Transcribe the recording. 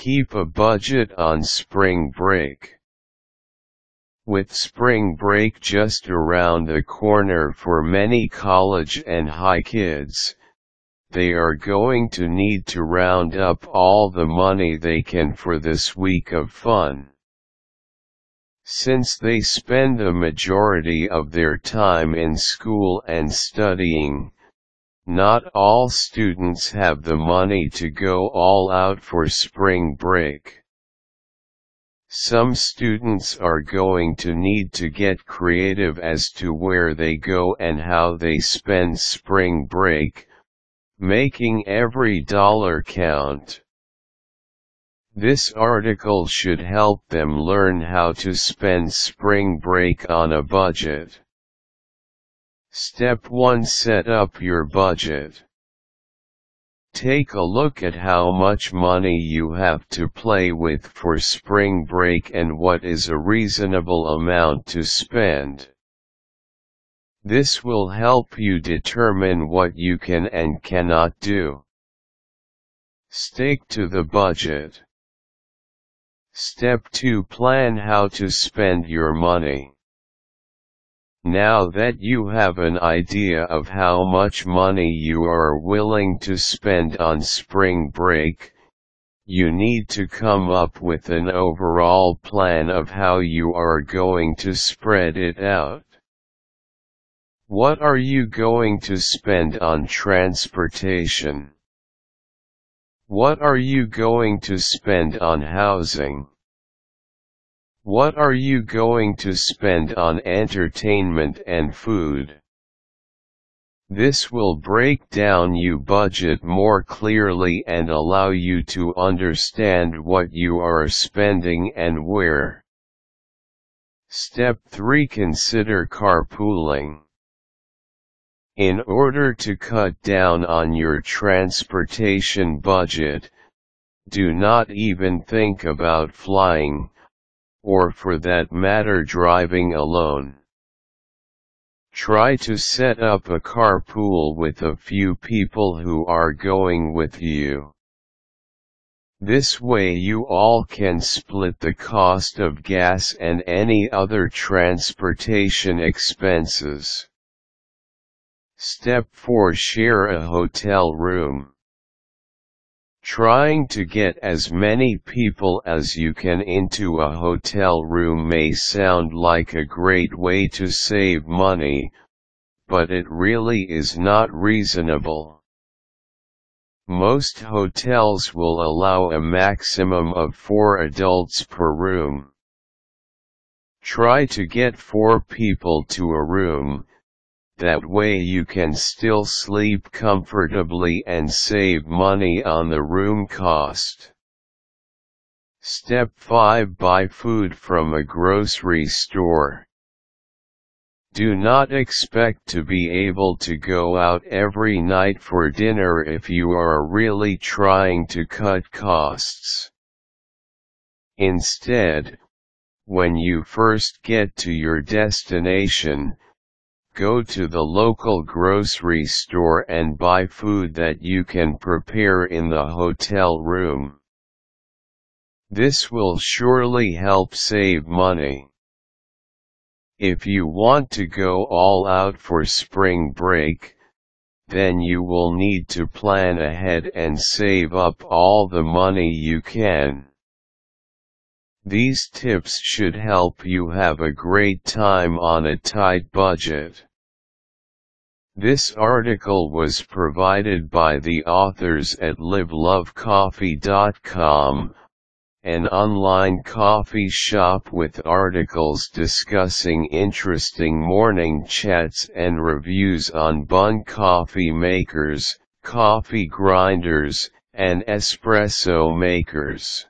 Keep a budget on spring break. With spring break just around the corner for many college and high kids, they are going to need to round up all the money they can for this week of fun. Since they spend a majority of their time in school and studying, not all students have the money to go all out for spring break. Some students are going to need to get creative as to where they go and how they spend spring break, making every dollar count. This article should help them learn how to spend spring break on a budget. Step 1. Set up your budget. Take a look at how much money you have to play with for spring break and what is a reasonable amount to spend. This will help you determine what you can and cannot do. Stick to the budget. Step 2. Plan how to spend your money. Now that you have an idea of how much money you are willing to spend on spring break, you need to come up with an overall plan of how you are going to spread it out. What are you going to spend on transportation? What are you going to spend on housing? What are you going to spend on entertainment and food? This will break down your budget more clearly and allow you to understand what you are spending and where. Step 3. Consider carpooling. In order to cut down on your transportation budget, do not even think about flying, or for that matter driving alone. Try to set up a carpool with a few people who are going with you. This way you all can split the cost of gas and any other transportation expenses. Step 4. Share a hotel room. Trying to get as many people as you can into a hotel room may sound like a great way to save money, but it really is not reasonable. Most hotels will allow a maximum of 4 adults per room. Try to get 4 people to a room. That way you can still sleep comfortably and save money on the room cost. Step 5. Buy food from a grocery store. Do not expect to be able to go out every night for dinner if you are really trying to cut costs. Instead, when you first get to your destination, go to the local grocery store and buy food that you can prepare in the hotel room. This will surely help save money. If you want to go all out for spring break, then you will need to plan ahead and save up all the money you can. These tips should help you have a great time on a tight budget. This article was provided by the authors at livelovecoffee.com, an online coffee shop with articles discussing interesting morning chats and reviews on Bun coffee makers, coffee grinders, and espresso makers.